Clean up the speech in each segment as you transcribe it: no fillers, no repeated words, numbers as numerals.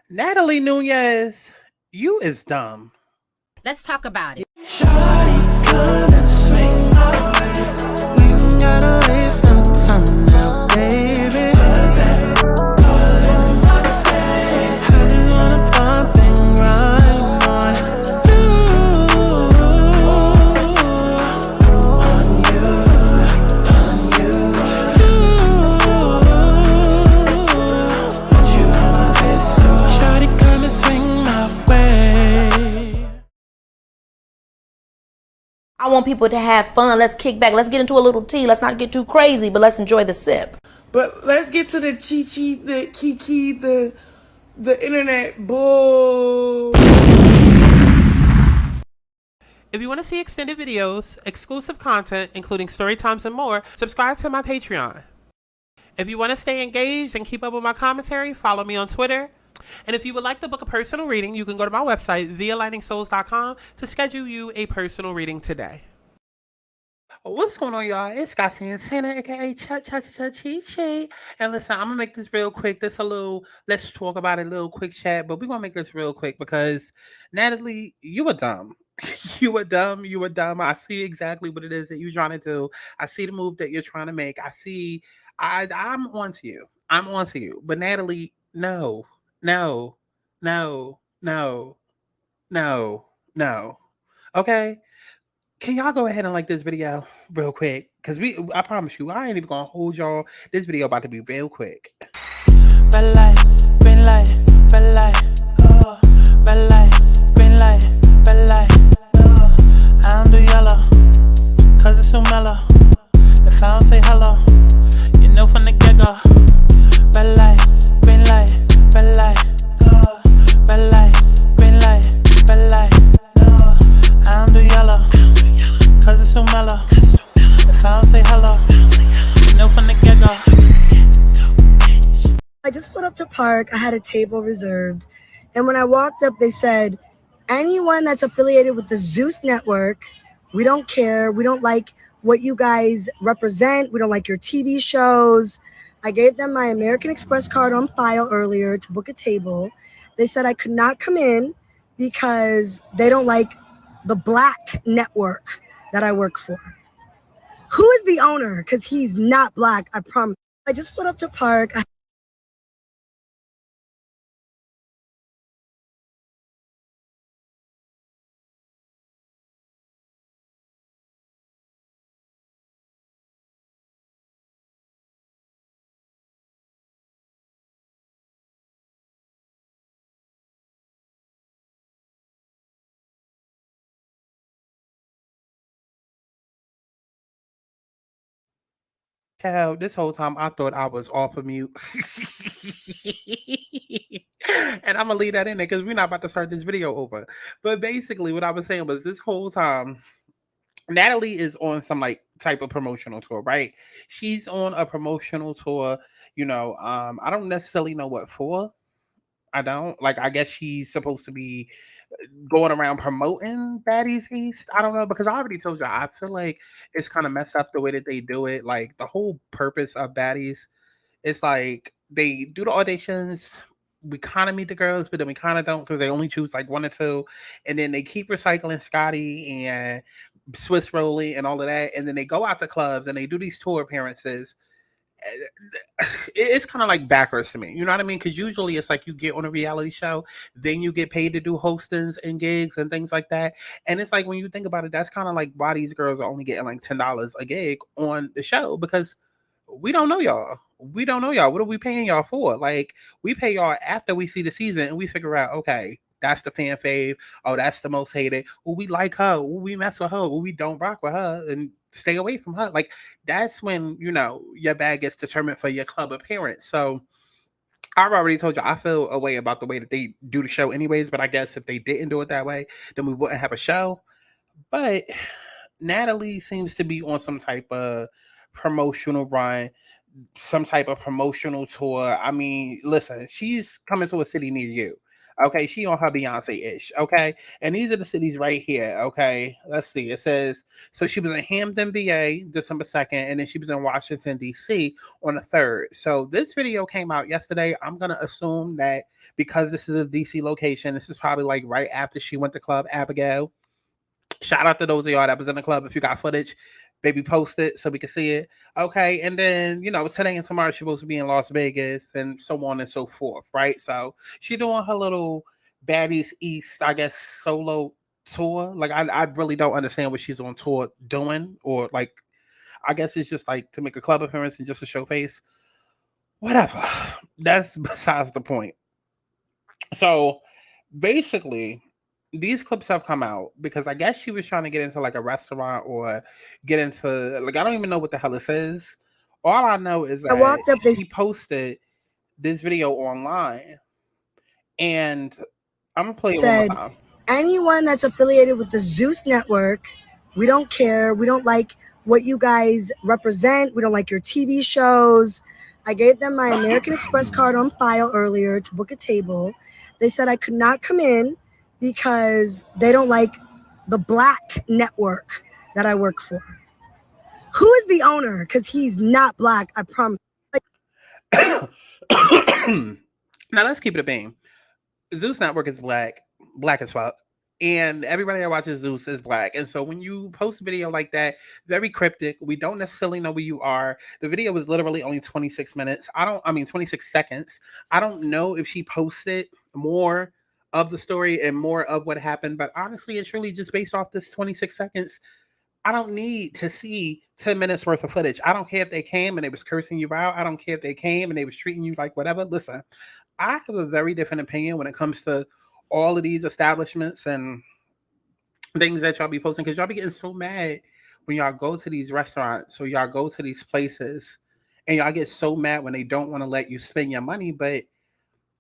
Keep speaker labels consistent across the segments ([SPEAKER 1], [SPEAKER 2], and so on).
[SPEAKER 1] Natalie Nunez, you is dumb.
[SPEAKER 2] Let's talk about it.
[SPEAKER 3] Shawty, come and swing my way. We ain't gotta waste no time now, baby. Put that all in my face. I just wanna bump and grind on you, on you, on you, want you on my face, so shawty, come and swing my way.
[SPEAKER 4] I want people to have fun. Let's kick back. Let's get into a little tea. Let's not get too crazy, but let's enjoy the sip.
[SPEAKER 5] But let's get to the chi-chi, the kiki, the internet bull.
[SPEAKER 1] If you want to see extended videos, exclusive content, including story times and more, subscribe to my Patreon. If you want to stay engaged and keep up with my commentary, follow me on Twitter. And if you would like to book a personal reading, you can go to my website, thealigningsouls.com, to schedule you a personal reading today. What's going on, y'all? It's Santana, aka Cha-Cha-Cha-Chi-Chi. And listen, I'm gonna make this real quick. This a little, let's talk about it, a little quick chat, but we're gonna make this real quick because Natalie, you are dumb. You are dumb. You are dumb. I see exactly what it is that you're trying to do. I see the move that you're trying to make. I'm on to you. I'm on to you. But Natalie, no, no, no, no, no, no. Okay? Can y'all go ahead and like this video real quick? Because I promise you, I ain't even gonna hold y'all. This video about to be real quick.
[SPEAKER 3] Red light, green light, red light, oh. Red light, green light, red light, oh. I don't do yellow, cause it's so mellow. If I don't say hello, you know from the get-go. Red light, green light, red light, oh. Red light, green light, red light, oh. I don't do yellow, cause it's so mellow. If I don't say hello, you know from the get-go.
[SPEAKER 6] I just went up to park. I had a table reserved. And when I walked up, they said, anyone that's affiliated with the Zues network, we don't care. We don't like what you guys represent. We don't like your TV shows. I gave them my American Express card on file earlier to book a table. They said I could not come in because they don't like the black network that I work for. Who is the owner? Because he's not black, I promise. I just went up to park.
[SPEAKER 1] Child, this whole time I thought I was off of mute. And I'm gonna leave that in there because we're not about to start this video over. But basically, what I was saying was this whole time, Natalie is on some like type of promotional tour, right? She's on a promotional tour, I don't necessarily know what for. I don't like. I guess she's supposed to be going around promoting Baddies East. I don't know because I already told you. I feel like it's kind of messed up the way that they do it. Like the whole purpose of Baddies, it's like they do the auditions. We kind of meet the girls, but then we kind of don't because they only choose like one or two, and then they keep recycling Scotty and Swiss Rolly and all of that, and then they go out to clubs and they do these tour appearances. It's kind of like backwards to me. You know what I mean? Because usually it's like you get on a reality show, then you get paid to do hostings and gigs and things like that. And it's like when you think about it, that's kind of like why these girls are only getting like $10 a gig on the show because we don't know y'all. We don't know y'all. What are we paying y'all for? Like we pay y'all after we see the season and we figure out, okay, that's the fan fave. Oh, that's the most hated. Oh, we like her. Oh, we mess with her. Oh, we don't rock with her and stay away from her. Like that's when, your bag gets determined for your club appearance. So I've already told you I feel a way about the way that they do the show anyways, but I guess if they didn't do it that way, then we wouldn't have a show. But Natalie seems to be on some type of promotional run, some type of promotional tour. I mean, listen, she's coming to a city near you. Okay, she on her Beyonce-ish. Okay, and these are the cities right here. Okay, let's see. It says so she was in Hampton, VA, December 2nd, and then she was in Washington D.C. on the 3rd. So this video came out yesterday. I'm gonna assume that because this is a DC location, this is probably like right after she went to Club Abigail. Shout out to those of y'all that was in the club. If you got footage, baby, post it so we can see it. Okay, and then today and tomorrow she's supposed to be in Las Vegas and so on and so forth, right? So she doing her little Baddies East, I guess, solo tour. Like I really don't understand what she's on tour doing, or like I guess it's just like to make a club appearance and just to show face. Whatever. That's besides the point. So basically, these clips have come out because I guess she was trying to get into like a restaurant or get into like I don't even know what the hell this is. All I know is
[SPEAKER 6] I walked
[SPEAKER 1] that
[SPEAKER 6] up, they
[SPEAKER 1] she posted this video online, and I'm gonna play it one more
[SPEAKER 6] said,
[SPEAKER 1] time.
[SPEAKER 6] anyone that's affiliated with the Zeus network, we don't care. We don't like what you guys represent. We don't like your TV shows. I gave them my American Express card on file earlier to book a table. They said I could not come in because they don't like the black network that I work for. Who is the owner? Because he's not black, I promise.
[SPEAKER 1] Now let's keep it a beam. Zeus Network is black as fuck. And everybody that watches Zeus is black. And so when you post a video like that, very cryptic, we don't necessarily know where you are. The video was literally only 26 minutes. 26 seconds. I don't know if she posted more of the story and more of what happened, but honestly, it's really just based off this 26 seconds. I don't need to see 10 minutes worth of footage. I don't care if they came and they was cursing you out. I don't care if they came and they was treating you like whatever. Listen, I have a very different opinion when it comes to all of these establishments and things that y'all be posting, because y'all be getting so mad when y'all go to these restaurants or y'all go to these places and y'all get so mad when they don't want to let you spend your money. But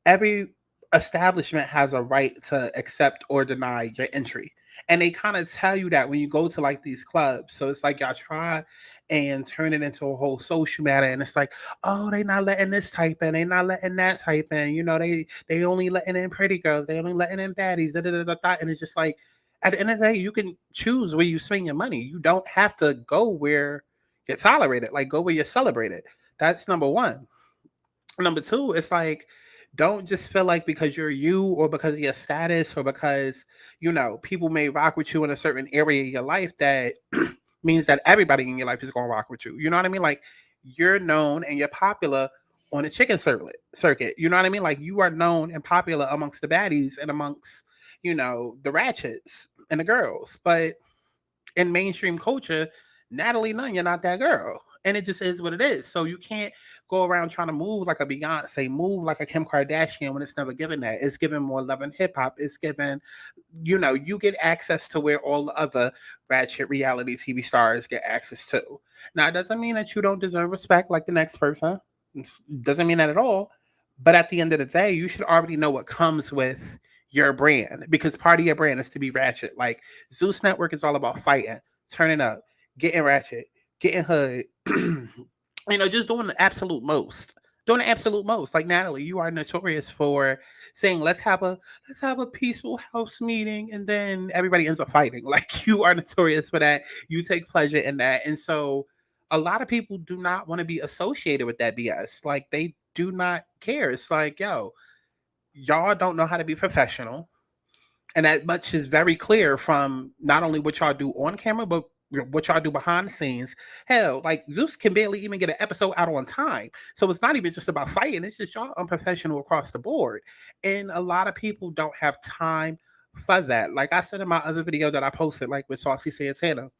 [SPEAKER 1] every establishment has a right to accept or deny your entry. And they kind of tell you that when you go to like these clubs. So it's like y'all try and turn it into a whole social matter. And it's like, oh, they not letting this type in. They not letting that type in. They only letting in pretty girls. They only letting in baddies. Da, da, da, da, da. And it's just like, at the end of the day, you can choose where you spend your money. You don't have to go where you're tolerated. Like, go where you're celebrated. That's number one. Number two, it's like, don't just feel like because you're you or because of your status or because, people may rock with you in a certain area of your life that means that everybody in your life is going to rock with you. You know what I mean? Like, you're known and you're popular on the chicken circuit. You know what I mean? Like, you are known and popular amongst the baddies and amongst, the ratchets and the girls. But in mainstream culture, Natalie Nunn, you're not that girl. And it just is what it is. So you can't go around trying to move like a Beyonce, move like a Kim Kardashian when it's never given that. It's given more love and hip hop. It's given, you get access to where all the other ratchet reality TV stars get access to. Now, it doesn't mean that you don't deserve respect like the next person. It doesn't mean that at all. But at the end of the day, you should already know what comes with your brand, because part of your brand is to be ratchet. Like, Zeus Network is all about fighting, turning up, getting ratchet, getting hood, just doing the absolute most. Doing the absolute most. Like, Natalie, you are notorious for saying, let's have a peaceful house meeting, and then everybody ends up fighting. Like, you are notorious for that. You take pleasure in that. And so a lot of people do not want to be associated with that BS. Like, they do not care. It's like, yo, y'all don't know how to be professional. And that much is very clear from not only what y'all do on camera, but what y'all do behind the scenes. Hell, like, Zeus can barely even get an episode out on time. So it's not even just about fighting. It's just y'all unprofessional across the board. And a lot of people don't have time for that. Like I said in my other video that I posted, like with Saucy Santana,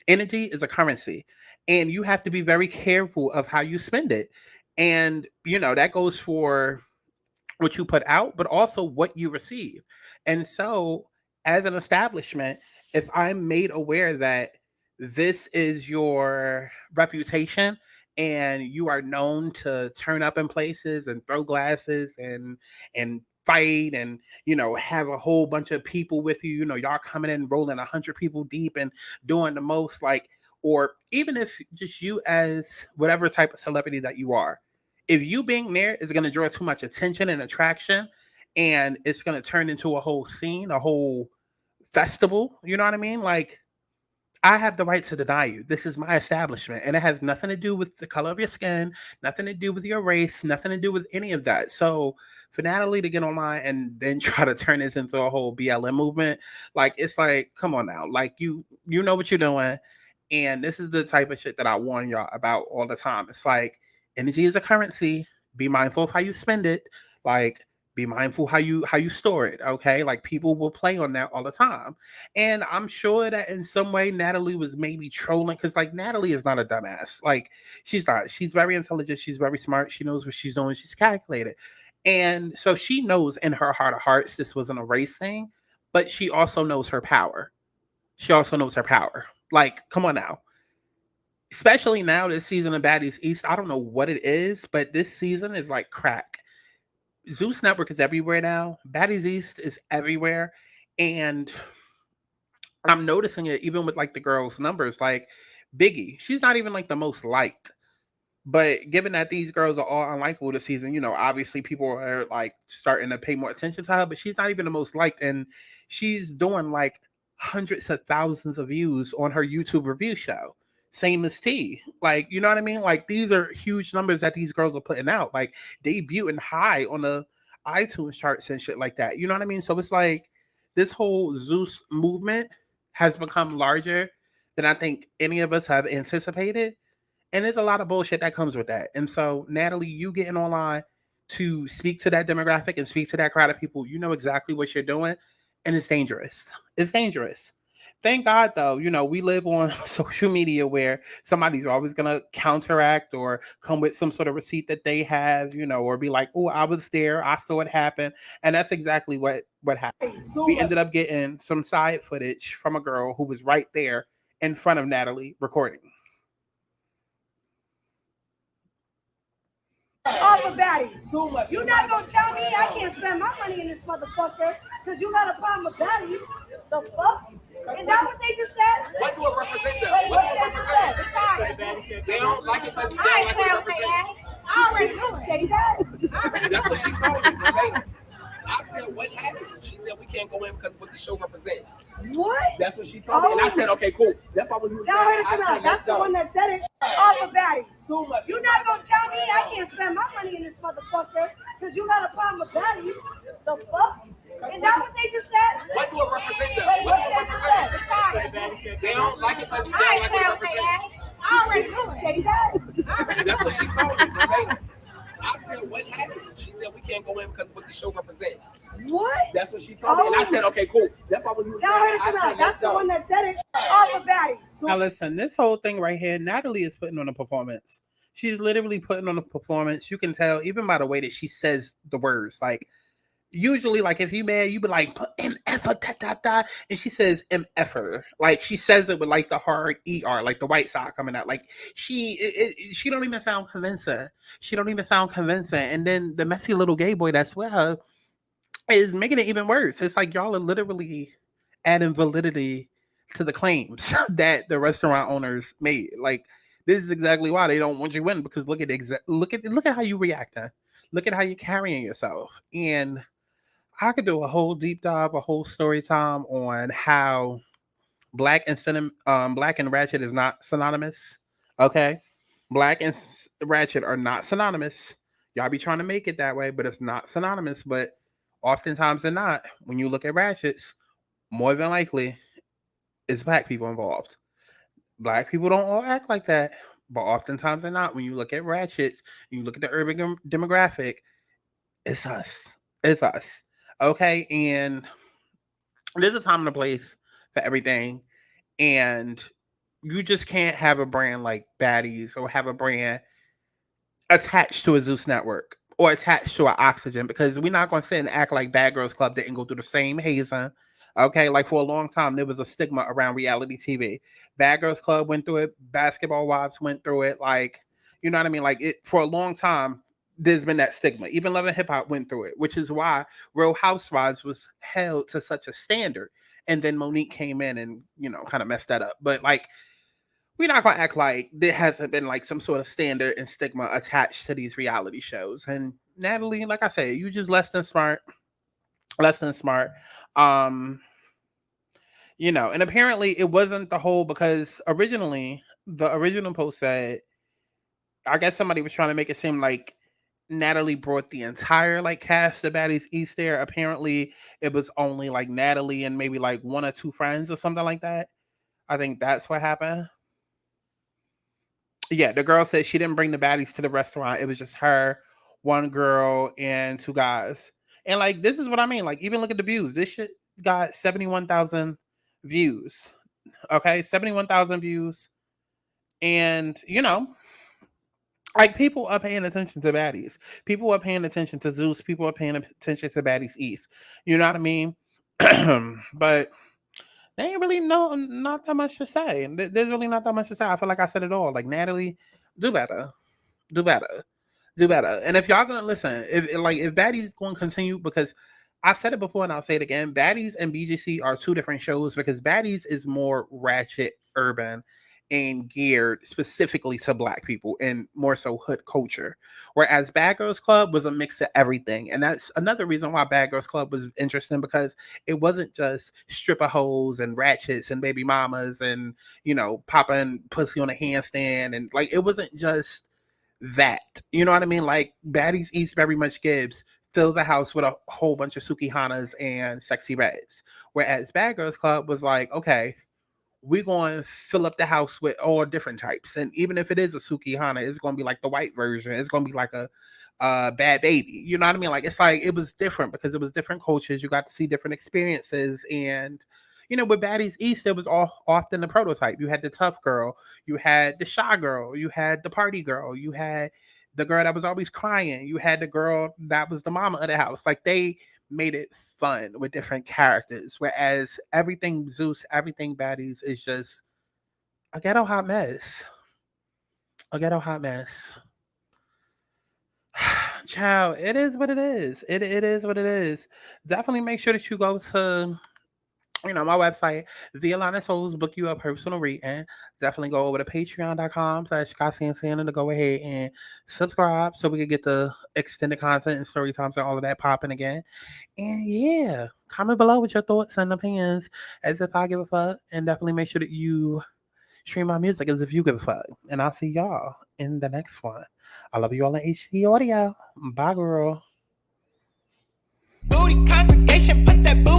[SPEAKER 1] energy is a currency. And you have to be very careful of how you spend it. And, that goes for what you put out, but also what you receive. And so, as an establishment, if I'm made aware that this is your reputation and you are known to turn up in places and throw glasses and fight and have a whole bunch of people with you, y'all coming in rolling 100 people deep and doing the most, like, or even if just you as whatever type of celebrity that you are, if you being there is going to draw too much attention and attraction, and it's going to turn into a whole scene, a whole festival. You know what I mean? Like, I have the right to deny you. This is my establishment, and it has nothing to do with the color of your skin, nothing to do with your race, nothing to do with any of that. So for Natalie to get online and then try to turn this into a whole BLM movement, like, it's like, come on now, like, you know what you're doing, and this is the type of shit that I warn y'all about all the time. It's like, energy is a currency. Be mindful of how you spend it. Like, be mindful how you store it. Okay, like, people will play on that all the time. And I'm sure that in some way Natalie was maybe trolling, because like, Natalie is not a dumbass. Like, she's not. She's very intelligent. She's very smart. She knows what she's doing. She's calculated. And so she knows in her heart of hearts this wasn't a race thing, but she also knows her power. She also knows her power. Like, come on now. Especially now, this season of Baddies East, I don't know what it is, but this season is like crack. Zues Network is everywhere now. Baddies East is everywhere. And I'm noticing it even with like the girls' numbers. Like, Biggie, she's not even like the most liked. But given that these girls are all unlikable this season, you know, obviously people are like starting to pay more attention to her, but she's not even the most liked. And she's doing like hundreds of thousands of views on her YouTube review show. Same as T. Like, you know what I mean? Like, these are huge numbers that these girls are putting out. Like, debuting high on the iTunes charts and shit like that. You know what I mean? So it's like, this whole Zues movement has become larger than I think any of us have anticipated. And there's a lot of bullshit that comes with that. And so, Natalie, you getting online to speak to that demographic and speak to that crowd of people, you know exactly what you're doing. And it's dangerous. It's dangerous. Thank God, though, you know, we live on social media where somebody's always going to counteract or come with some sort of receipt that they have, you know, or be like, oh, I was there. I saw it happen. And that's exactly what happened. We ended up getting some side footage from a girl who was right there in front of Natalie recording.
[SPEAKER 6] Off a baddie. You're not gonna tell me I can't spend my money in this motherfucker because you got a problem with baddies. The fuck? Is that what they just said?
[SPEAKER 7] What do it represent them?
[SPEAKER 6] Wait, what did they just say?
[SPEAKER 7] They don't like it because they don't like it represent.
[SPEAKER 6] I already know. Say that.
[SPEAKER 7] That's what she told me. Right? I said, what happened? She said, we can't go in because of what the show represents.
[SPEAKER 6] What?
[SPEAKER 7] That's what she told me. And I said, okay, cool. That's why when you
[SPEAKER 6] Tell her to come out. That's the one that said it. Off a baddie. You're not gonna tell me I can't spend my money in this motherfucker because you got a problem with baddies. The fuck? Is that what they just said?
[SPEAKER 7] What do it represent them?
[SPEAKER 6] Wait,
[SPEAKER 7] What
[SPEAKER 6] what
[SPEAKER 7] do it
[SPEAKER 6] did they just
[SPEAKER 7] represent?
[SPEAKER 6] say?
[SPEAKER 7] They don't like it because they don't like it represent.
[SPEAKER 6] I already know. Say that.
[SPEAKER 7] That's what she told me. Right? I said, what happened? She said, we can't go in because of what the show represents.
[SPEAKER 6] What?
[SPEAKER 7] That's what she told me. And I said, okay, cool. That's why when you
[SPEAKER 6] Tell her to come out. That's the one that said it. Off a baddie.
[SPEAKER 1] Now listen, this whole thing right here, Natalie is putting on a performance. She's literally putting on a performance. You can tell even by the way that she says the words. Like, usually, like, if you mad, you be like, MF, da, da, da. And she says MFer. Like, she says it with like the hard ER, like the white side coming out. Like, she don't even sound convincing. She don't even sound convincing. And then the messy little gay boy that's with her is making it even worse. It's like y'all are literally adding validity to the claims that the restaurant owners made. Like, this is exactly why they don't want you in, because look at how you reacting. Look at how you're carrying yourself. And I could do a whole deep dive, a whole story time on how black and ratchet is not synonymous. Okay, black and ratchet are not synonymous. Y'all be trying to make it that way, but it's not synonymous. But oftentimes they're not. When you look at ratchets, more than likely, it's black people involved. Black people don't all act like that, but oftentimes they're not. When you look at ratchets, you look at the urban demographic, it's us. It's us. Okay, and there's a time and a place for everything, and you just can't have a brand like Baddies or have a brand attached to a Zues network or attached to an Oxygen, because we're not going to sit and act like Bad Girls Club didn't go through the same hazing. Okay, like for a long time, there was a stigma around reality TV. Bad Girls Club went through it. Basketball Wives went through it. Like, you know what I mean? Like, it for a long time, there's been that stigma. Even Love and Hip Hop went through it, which is why Real Housewives was held to such a standard. And then Monique came in and, you know, kind of messed that up. But like, we're not going to act like there hasn't been like some sort of standard and stigma attached to these reality shows. And Natalie, like I said, you just less than smart. less than smart. You know, and apparently it wasn't the whole, because originally the original post said, I guess somebody was trying to make it seem like Natalie brought the entire like cast of Baddies East there. Apparently it was only like Natalie and maybe like one or two friends or something like that. I think that's what happened. Yeah, the girl said she didn't bring the baddies to the restaurant. It was just her, one girl, and two guys. And like, this is what I mean. Like, even look at the views. This shit got 71,000 views. Okay, 71,000 views. And, you know, like, people are paying attention to baddies. People are paying attention to Zeus. People are paying attention to Baddies East. You know what I mean? But they ain't really not that much to say. There's really not that much to say. I feel like I said it all. Like, Natalie, do better. Do better. Do better. And if y'all gonna listen, if Baddies going to continue, because I've said it before and I'll say it again, Baddies and BGC are two different shows, because Baddies is more ratchet, urban, and geared specifically to Black people and more so hood culture. Whereas Bad Girls Club was a mix of everything. And that's another reason why Bad Girls Club was interesting, because it wasn't just stripper hoes and ratchets and baby mamas and, you know, popping pussy on a handstand. And like, it wasn't just that. You know what I mean? Like, Baddies East very much gives fill the house with a whole bunch of Sukihanas and sexy reds. Whereas Bad Girls Club was like, okay, we're going to fill up the house with all different types. And even if it is a Sukihana, it's going to be like the white version. It's going to be like a Bad Baby. You know what I mean? Like, it's like, it was different because it was different cultures. You got to see different experiences. And, you know, with Baddies East, it was often the prototype. You had the tough girl. You had the shy girl. You had the party girl. You had the girl that was always crying. You had the girl that was the mama of the house. Like, they made it fun with different characters, whereas everything Zeus, everything Baddies is just a ghetto hot mess. A ghetto hot mess. Child, it is what it is. It is what it is. Definitely make sure that you go to, you know, my website, The Alana Souls, book you a personal reading. Definitely go over to patreon.com/cashapp to go ahead and subscribe so we can get the extended content and story times and all of that popping again. And yeah, comment below with your thoughts and opinions as if I give a fuck. And definitely make sure that you stream my music as if you give a fuck. And I'll see y'all in the next one. I love you all in HD audio. Bye, girl. Booty congregation, put that booty.